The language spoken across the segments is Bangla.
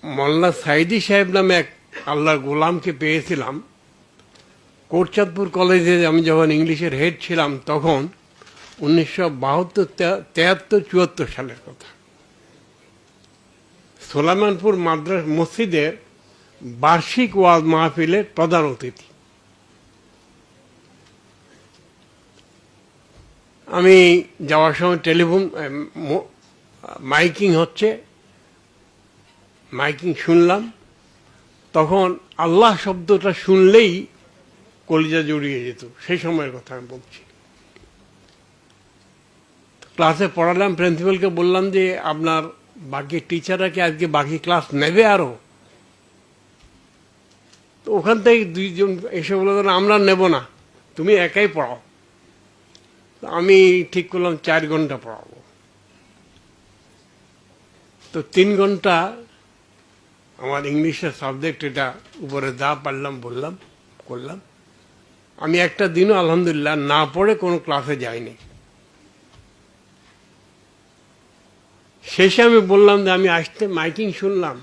মোল্লা সাইদি সাহেব নামে এক আল্লাহর গোলামকে পেয়েছিলাম কোটচাঁদপুর কলেজে। আমি যখন ইংলিশের হেড ছিলাম তখন 1972, 73, 74 সালের কথা। সোলাইমানপুর মাদ্রাস মসজিদের বার্ষিক ওয়াজ মাহফিলের প্রধান অতিথি। আমি যাওয়ার সময় টেলিফোন মাইকিং হচ্ছে, মাইকিং শুনলাম। তখন আল্লাহ শব্দটা শুনলেই কলিজা জড়িয়ে যেত, সেই সময়ের কথা আমি বলছি। ক্লাসে পড়ালাম, প্রিন্সিপালকে বললাম যে আপনার বাকি টিচাররা কি আজকে বাকি ক্লাস নেবে আরো? তো ওখান থেকে দুইজন এসে বলল আমরা নেব না, তুমি একাই পড়াও। আমি ঠিক করলাম 4 ঘন্টা পড়াবো। তো 3 ঘন্টা আমার ইংলিশের সাবজেক্ট এটা উপরে যা পারলাম বললাম করলাম। আমি একটা দিনও আলহামদুলিল্লাহ না পড়ে কোনো ক্লাসে যাইনি। শেষে আমি বললাম যে আমি আসতে মাইকিং শুনলাম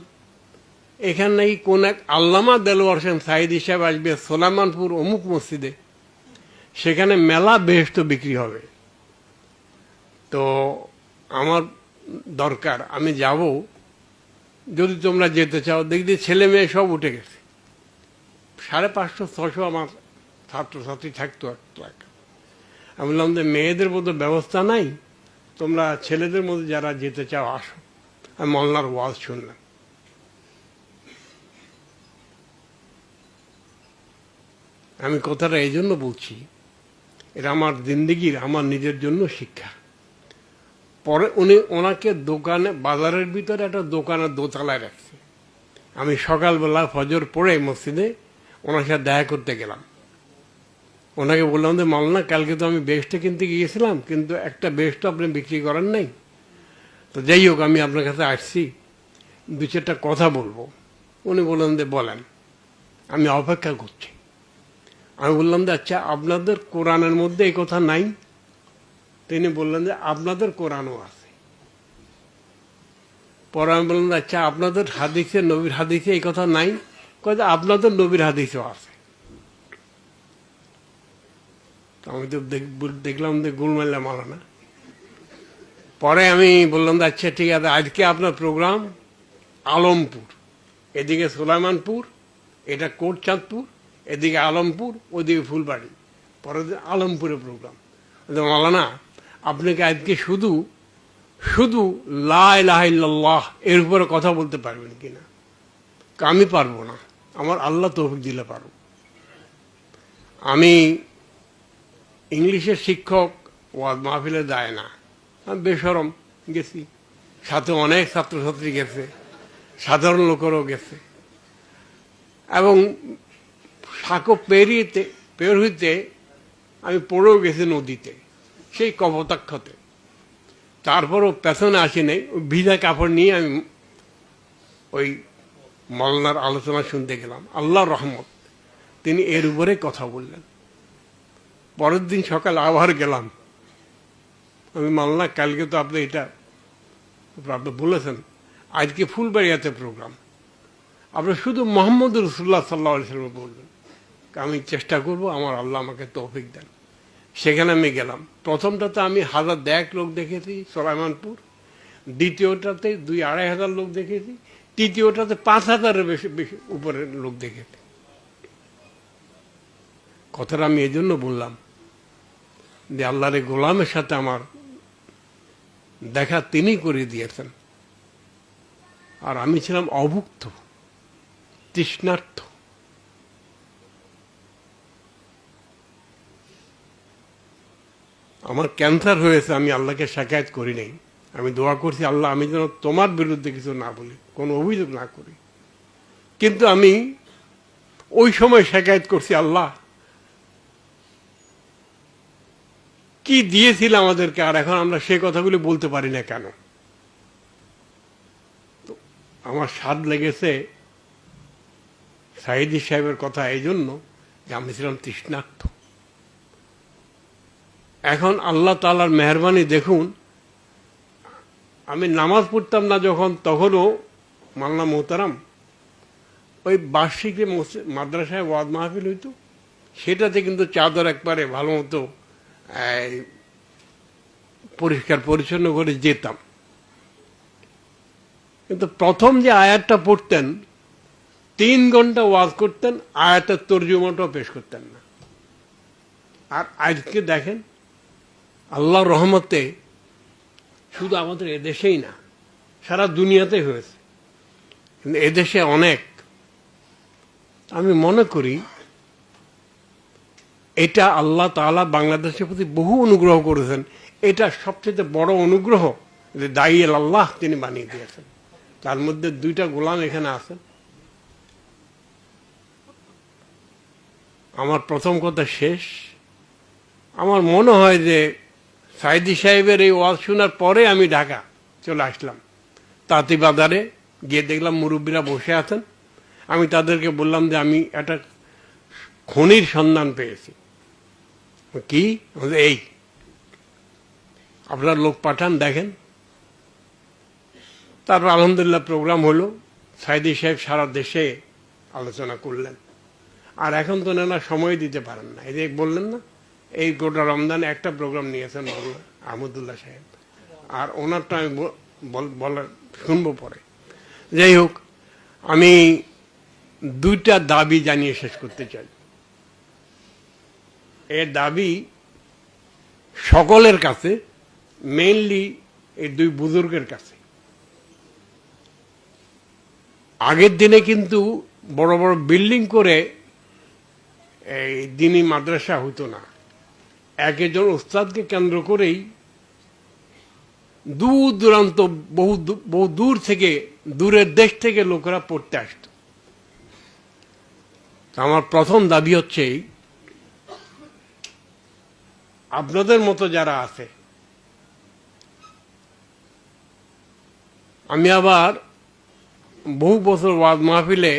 এখানে নাকি কোন এক আল্লামা দেলোয়ার হোসেন সাইদি সাহেব আসবে সোলাইমানপুর অমুক মসজিদে, সেখানে মেলা বেহেশত বিক্রি হবে। তো আমার দরকার, আমি যাব, যদি তোমরা যেতে চাও। দেখি ছেলে মেয়ে সব উঠে গেছে, 550, 600 আমার ছাত্রছাত্রী থাকতো একটা। আমি বললাম যে মেয়েদের মতো ব্যবস্থা নাই, তোমরা ছেলেদের মধ্যে যারা যেতে চাও আসো। আমি মোল্লার ওয়াজ শুনলাম। আমি কথাটা এই জন্য বলছি, এটা আমার জিন্দেগির, আমার নিজের জন্য শিক্ষা। পরে ওনাকে দোকানে, বাজারের ভিতরে একটা দোকানের দোতলায় রাখছে। আমি সকালবেলা ফজর পড়ে মসজিদে ওনার সাথে দেখা করতে গেলাম। ওনাকে বললাম যে মাওলানা, কালকে তো আমি বেস্টে কিনতে গিয়েছিলাম, কিন্তু একটা বেস্ট আপনি বিক্রি করেন নাই। তো যাই হোক, আমি আপনার কাছে আসছি, 2-4টা কথা বলবো। উনি বললেন যে বলেন, আমি অপেক্ষা করছি। আমি বললাম যে আচ্ছা, আপনাদের কোরআনের মধ্যে এই কথা নাই? তিনি বললেন যে আপনাদের কোরআনও আছে। পরে আমি বললাম আচ্ছা, আপনাদের হাদিসে, নবীর হাদিসে এই কথা নাই? কয় যে আপনাদের নবীর হাদিসেও আছে। আমি তো দেখলাম যে গুলমাল্লা মালানা। পরে আমি বললাম যে আচ্ছা ঠিক আছে, আজকে আপনার প্রোগ্রাম আলমপুর, এদিকে সোলাইমানপুর, এটা কোটচাঁদপুর, এদিকে আলমপুর, ওদিকে ফুলবাড়ি, পরে আলমপুরে প্রোগ্রাম। মাওলানা, আপনাকে আজকে শুধু শুধু লা ইলাহা ইল্লাল্লাহ এর উপরে কথা বলতে পারবেন কিনা? আমি পারবো না, আমার আল্লাহ তৌফিক দিলে পারব। আমি ইংলিশের শিক্ষক, ওয়াজ মাহফিলে যায় না, আমি বেশরম গেছি, সাথে অনেক ছাত্রছাত্রী গেছে, সাধারণ লোকেরও গেছে, এবং সাঁকো পের হইতে আমি পড়েও গেছি নদীতে, সেই কপোতাক্ষতে। তারপরও পেছনে আসি নাই, ভিজা কাপড় নিয়ে আমি ওই মওলানার আলোচনা শুনতে গেলাম। আল্লাহর রহমত, তিনি এর উপরে কথা বললেন। পরের দিন সকাল আবার গেলাম। আমি মাওলানা, কালকে তো আপনি এটা আপনি বলেছেন, আজকে ফুলবাড়িয়াতে প্রোগ্রাম, আপনি শুধু মোহাম্মদ রসুল্লাহ সাল্লাল্লাহু আলাইহি ওয়াসাল্লাম বলবেন। আমি চেষ্টা করব, আমার আল্লাহ আমাকে তৌফিক দেন। সেখানে আমি গেলাম। প্রথমটাতে আমি 1000 লোক দেখেছি সোলাইমানপুর, দ্বিতীয়টাতে 2-2.5 হাজার লোক দেখেছি, তৃতীয়টাতে 5000-এর বেশি উপরের লোক দেখেছি। কথাটা আমি এই জন্য বললাম যে আল্লাহর গোলামের সাথে আমার দেখা তিনি করে দিয়েছেন, আর আমি ছিলাম অভুক্ত, তৃষ্ণার্থ। আমার ক্যান্সার হয়েছে, আমি আল্লাহকে শিকায়ত করি নাই। আমি দোয়া করছি, আল্লাহ আমি যেন তোমার বিরুদ্ধে কিছু না বলি, কোনো অভিযোগ না করি। কিন্তু আমি ওই সময় শিকায়ত করছি, আল্লাহ কি দিয়েছিল আমাদেরকে, আর এখন আমরা সে কথাগুলি বলতে পারি না কেন? আমার স্বাদ লেগেছে সাইদি সাহেবের কথা এই জন্য যে আমি ছিলাম তৃষ্ণার্থ। এখন আল্লাহ তাআলার মেহরবানি দেখুন, আমি নামাজ পড়তাম না যখন, তখনও মাওলানা মোহতারাম, ওই বার্ষিক মাদ্রাসায় ওয়াজ মাহফিল হইতো, সেটাতে কিন্তু চাদর একবারে ভালো মতো পরিষ্কার পরিচ্ছন্ন করে যেতাম। কিন্তু প্রথম যে আয়াতটা পড়তেন, 3 ঘন্টা ওয়াজ করতেন, আয়াতের তর্জমাটাও পেশ করতেন না। আর আজকে দেখেন আল্লাহর রহমতে শুধু আমাদের এদেশেই না, সারা দুনিয়াতে হয়েছে। কিন্তু এদেশে অনেক, আমি মনে করি এটা আল্লাহ তাআলা বাংলাদেশের প্রতি বহু অনুগ্রহ করেছেন। এটা সবচেয়ে বড় অনুগ্রহ যে দায়ী আল্লাহ তিনি বানিয়ে দিয়েছেন। তার মধ্যে 2টা গোলাম এখানে আছেন। আমার প্রথম কথা শেষ। আমার মনে হয় যে সাইদি সাহেবের এই ওয়াজ শোনার পরে আমি ঢাকা চলে আসলাম। তাঁতি বাজারে গিয়ে দেখলাম মুরব্বীরা বসে আছেন। আমি তাদেরকে বললাম যে আমি একটা খনির সন্ধান পেয়েছি। কি? এই আপনার লোক পাঠান, দেখেন। তারপর আলহামদুলিল্লাহ প্রোগ্রাম হলো। সাইদি সাহেব সারা দেশে আলোচনা করলেন। আর এখন তো না সময় দিতে পারেন না। এই যে বললেন না, এই গোটা রমজানে একটা প্রোগ্রাম নিয়েছেন মাওলানা আহমদুল্লাহ সাহেব, আর ওনারটা আমি বলার শুনবো পরে। যাই হোক, আমি 2টা দাবি জানিয়ে শেষ করতে চাই। এর দাবি সকলের কাছে, মেইনলি এই 2 বুজুর্গের কাছে। আগের দিনে কিন্তু বড় বড় বিল্ডিং করে এই দিনী মাদ্রাসা হতো না। একজন উস্তাদকে কেন্দ্র করেই দূর দূরান্ত বহু দূর থেকে, দূরের দেশ থেকে লোকেরা পড়তে আসত। আমার প্রথম দাবি হচ্ছে আপনাদের মতো যারা আছে, আমি আবার বহু বছর ওয়াজ মাহফিলে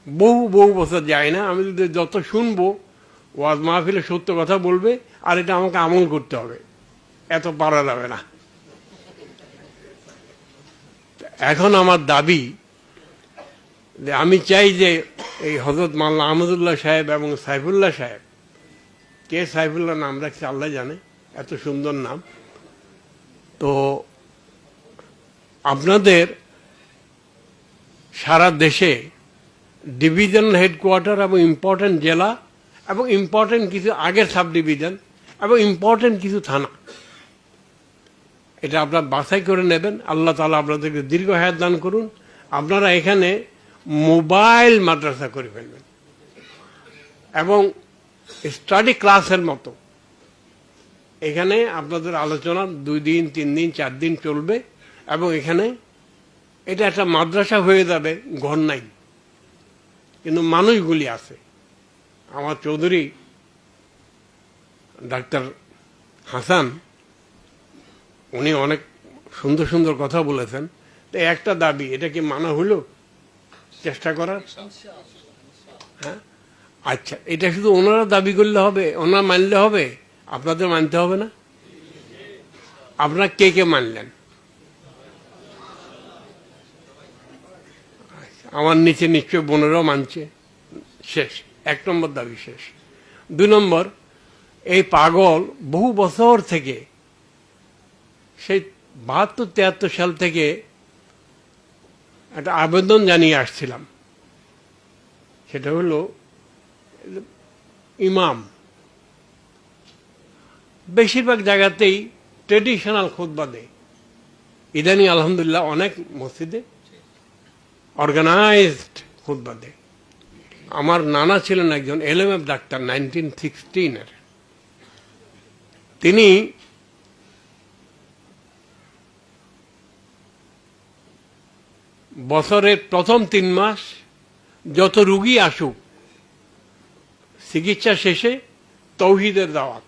বহু বছর যাই না, আমি যত শুনবো ওয়াজ মাহফিলে সত্য কথা বলবে, আর এটা আমাকে আমল করতে হবে, এত পারা যাবে না। এখন আমার দাবি যে আমি চাই যে এই হযরত মাওলানা আহমদুল্লাহ সাহেব এবং সাইফুল্লাহ সাহেব, কে সাইফুল্লাহ নাম রাখছে আল্লাহ জানে, এত সুন্দর নাম, তো আপনাদের সারা দেশে ডিভিশনাল হেডকোয়ার্টার এবং ইম্পর্টেন্ট জেলা এবং ইম্পর্টেন্ট কিছু আগের সাব ডিভিশন এবং ইম্পর্টেন্ট কিছু থানা, এটা আপনারা বাছাই করে নেবেন। আল্লাহ তাআলা আপনাদেরকে দীর্ঘ হায়াত দান করুন। আপনারা এখানে মোবাইল মাদ্রাসা করে ফেলবেন এবং স্টাডি ক্লাসের মতো এখানে আপনাদের আলোচনা 2 দিন 3 দিন 4 দিন চলবে এবং এখানে এটা একটা মাদ্রাসা হয়ে যাবে। ঘর নাই, কিন্তু মানুষগুলি আছে। আমার চৌধুরী ডাক্তার হাসান, উনি অনেক সুন্দর সুন্দর কথা বলেছেন। তো একটা দাবি, এটা কি মানা হলো চেষ্টা করার? হ্যাঁ, আচ্ছা, এটা শুধু ওনারা দাবি করলে হবে, ওনারা মানলে হবে, আপনাদের মানতে হবে না? আপনারা কে কে মানলেন? আমার নিচে নিশ্চয় বোনেরাও মানছে। শেষ, 1 নম্বর দাবি শেষ। 2 নম্বর, এই পাগল বহু বছর থেকে, সেই 72-73 সাল থেকে একটা আবেদন জানিয়ে আসছিলাম। সেটা হলো ইমাম বেশিরভাগ জায়গাতেই ট্রেডিশনাল খুতবা দেয়। ইদানি আলহামদুলিল্লাহ অনেক মসজিদে অর্গানাইজড খুতবা দেয়। আমার নানা ছিলেন একজন LMF ডাক্তার 1916-এর। তিনি বছরের প্রথম 3 মাস যত রুগী আসুক, চিকিৎসা শেষে তৌহিদের দাওয়াত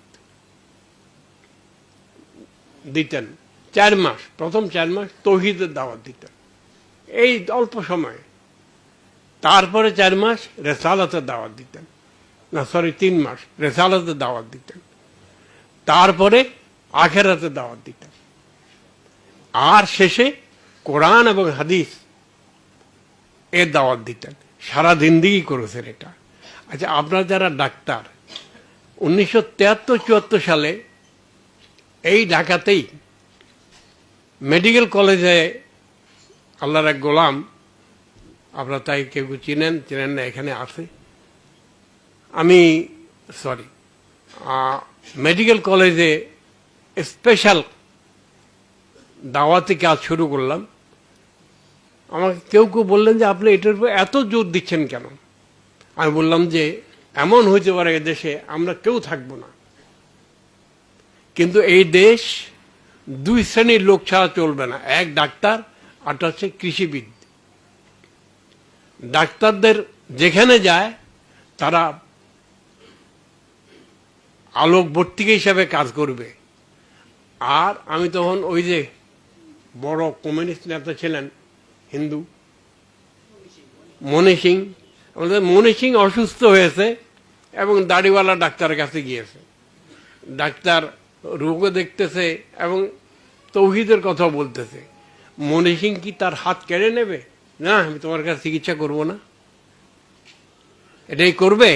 দিতেন। 4 মাস, প্রথম 4 মাস তৌহিদের দাওয়াত দিতেন এই অল্প সময়ে। তারপরে 4 মাস রেসালাতের দাওয়াত দিতেন, না সরি 3 মাস রেসালাতের দাওয়াত দিতেন। তারপরে আখেরাতের দাওয়াত দিতেন। আর শেষে কোরআন এবং হাদিস এর দাওয়াত দিতেন, সারা জিন্দেগি করেছেন এটা। আচ্ছা, আপনারা যারা ডাক্তার, 1973-74 সালে এই ঢাকাতেই মেডিকেল কলেজে আল্লাহর এক গোলাম, আপনারা তাই কেউ চিনেন চিনেন না, এখানে আছে, আমি সরি মেডিকেল কলেজে স্পেশাল দাওয়াতি কাজ শুরু করলাম। আমাকে কেউ কেউ বললেন যে আপনি এটার উপর এত জোর দিচ্ছেন কেন? আমি বললাম যে এমন হইতে পারে এদেশে আমরা কেউ থাকবো না, কিন্তু এই দেশ দুই শ্রেণীর লোক ছাড়া চলবে না, এক ডাক্তার আর হচ্ছে কৃষিবিদ। ডাক্তারদের যেখানে যায় তারা আলোকবর্তিকা হিসাবে কাজ করবে। আর আমি তখন ওই যে বড় কমিউনিস্ট নেতা ছিলেন হিন্দু, মনি সিং, আমাদের মনি সিং অসুস্থ হয়েছে এবং দাড়িওয়ালা ডাক্তারের কাছে গিয়েছে। ডাক্তার রোগও দেখতেছে এবং তৌহিদের কথা বলতেছে। মনি সিং কি তার হাত কেড়ে নেবে? না, আমি তোমার কাছে চিকিৎসা করব না, এটাই করবে।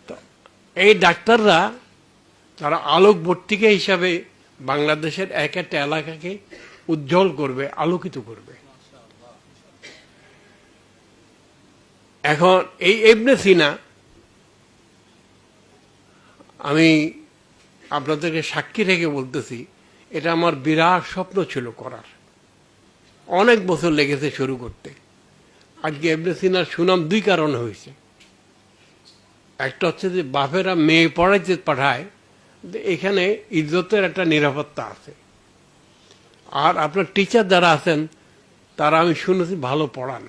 তো এই ডাক্তাররা তারা আলোকবর্তিকা হিসাবে বাংলাদেশের এক একটা এলাকাকে উজ্জ্বল করবে, আলোকিত করবে। এখন এই ইবনে সিনা আমি আপনাদেরকে সাক্ষী রেখে বলতেছি, এটা আমার বিরাট স্বপ্ন ছিল করার, অনেক বছর লেগেছে শুরু করতে। আজকে ইবনে সিনার সুনাম দুই কারণে হয়েছে। একটা হচ্ছে যে বাপেরা মেয়ে পড়াইতে পাঠায়, এখানে ইজ্জতের একটা নিরাপত্তা আছে। আর আপনার টিচার যারা আছেন তারা আমি শুনেছি ভালো পড়ান।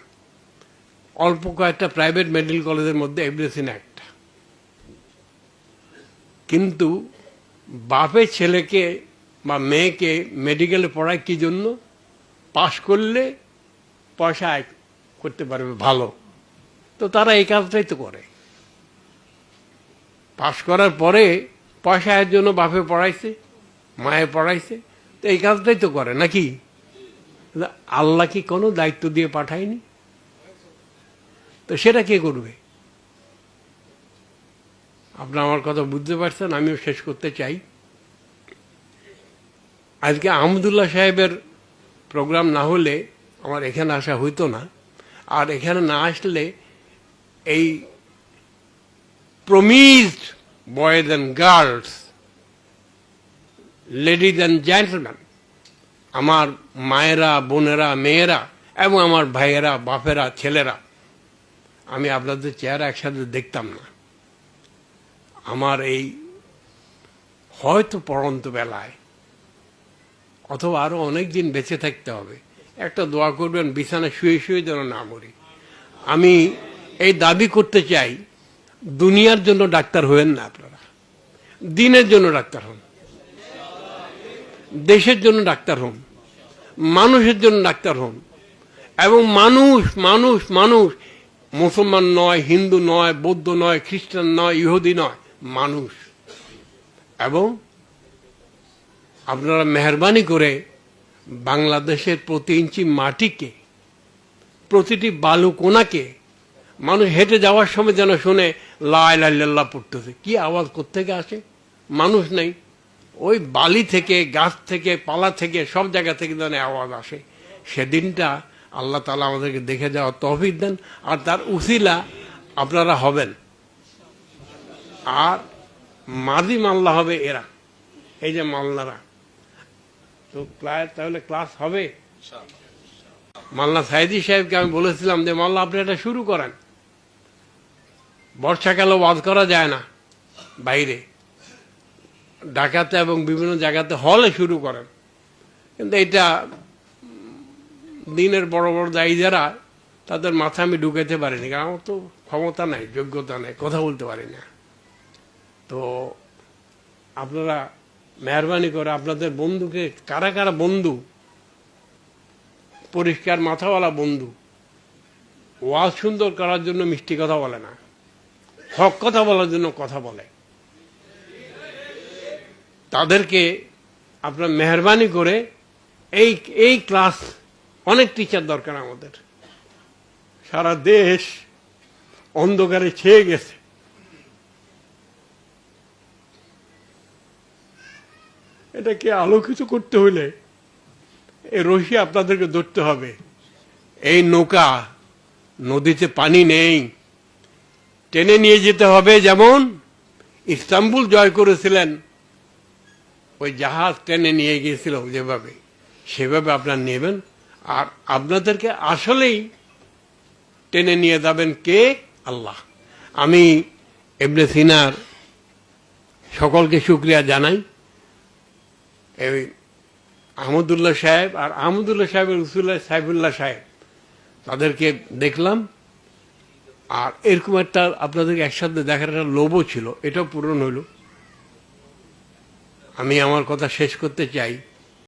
অল্প কয়েকটা প্রাইভেট মেডিকেল কলেজের মধ্যে ইবনে সিনা একটা। কিন্তু বাপের ছেলেকে বা মেয়েকে মেডিকেলে পড়ায় কি জন্য? পাশ করলে পয়সা আয় করতে পারবে ভালো, তো তারা এই কাজটাই তো করে। পাশ করার পরে পয়সা আয়ের জন্য বাপে পড়াইছে, মায়ে পড়াইছে, তো এই কাজটাই তো করে নাকি? আল্লাহ কি কোনো দায়িত্ব দিয়ে পাঠায়নি? তো সেটা কে করবে? আপনি আমার কথা বুঝতে পারছেন, আমিও শেষ করতে চাই। আজকে আহমদুল্লাহ সাহেবের প্রোগ্রাম না হলে আমার এখানে আসা হইতো না। আর এখানে না আসলে এই promised boys and girls, ladies and gentleman, আমার মায়েরা, বোনেরা, মেয়েরা এবং আমার ভাইয়েরা, বাপেরা, ছেলেরা, আমি আপনাদের চেহারা একসাথে দেখতাম না। আমার এই হয়তো পড়ন্ত বেলায় অথবা আরো অনেক দিন বেঁচে থাকতে হবে, একটা দোয়া করবেন বিছানায় শুয়ে শুয়ে যেন না মরি। আমি এই দাবি করতে চাই, দুনিয়ার জন্য ডাক্তার হবেন না আপনারা, দিনের জন্য ডাক্তার হন, দেশের জন্য ডাক্তার হন, মানুষের জন্য ডাক্তার হন। এবং মানুষ মানুষ মানুষ, মুসলমান নয়, হিন্দু নয়, বৌদ্ধ নয়, খ্রিস্টান নয়, ইহুদি নয়, মানুষ। এবং আপনারা মেহরবানি করে বাংলাদেশের প্রতি ইঞ্চি মাটিকে, প্রতিটি বালু কোনাকে মানুষ হেঁটে যাওয়ার সময় যেন শুনে লা ইলাহা ইল্লাল্লাহ পড়তেছে। কি আওয়াজ কোত্থেকে আসে? মানুষ নেই, ওই বালি থেকে, গাছ থেকে, পালা থেকে, সব জায়গা থেকে যেন আওয়াজ আসে। সেদিনটা আল্লাহ তাআলা আমাদেরকে দেখে যাওয়ার তৌফিক দেন, আর তার উসিলা আপনারা হবেন। আর মাদি মাল্লা হবে এরা, এই যে মাল্লারা। তো তাহলে ক্লাস হবে। মাল্লা সাইদি সাহেবকে আমি বলেছিলাম যে মাল্লা আপনি এটা শুরু করেন, বর্ষাকালে ওয়াজ করা যায় না বাইরে, ঢাকাতে এবং বিভিন্ন জায়গাতে হলে শুরু করেন। কিন্তু এটা দিনের বড় বড় দায়ী যারা, তাদের মাথা আমি ঢুকাইতে পারিনি, কারণ আমার তো ক্ষমতা নাই, যোগ্যতা নাই, কথা বলতে পারি না। তো আপনারা মেহরবানি করে আপনাদের বন্ধুকে, কারা কারা বন্ধু, পরিষ্কার মাথাওয়ালা বন্ধু, ওয়াজ সুন্দর করার জন্য মিষ্টি কথা বলে না, হক কথা বলার জন্য কথা বলে, তাদেরকে আপনার মেহরবানি করে এই ক্লাস অনেক টিচার দরকার আমাদের। সারা দেশ অন্ধকারে ছেয়ে গেছে। এটাকে আলোকিত করতে হলে এই রশি আপনাদেরকে ধরতে হবে। এই নৌকা, নদীতে পানি নেই, টেনে নিয়ে যেতে হবে। যেমন ইস্তাম্বুল জয় করেছিলেন, ওই জাহাজ টেনে নিয়ে গিয়েছিল যেভাবে, সেভাবে আপনারা নেবেন। আর আপনাদেরকে আসলেই টেনে নিয়ে যাবেন কে? আল্লাহ। আমি ইবনে সিনার সকলকে শুকরিয়া জানাই। এই আহমদুল্লাহ সাহেব আর আহমদুল্লাহ সাহেবের রসুল্লাহ সাইফুল্লাহ সাহেব, তাদেরকে দেখলাম। আর এরকম একটা আপনাদেরকে একসাথে দেখার একটা লোভও ছিল, এটাও পূরণ হলো। আমি আমার কথা শেষ করতে চাই।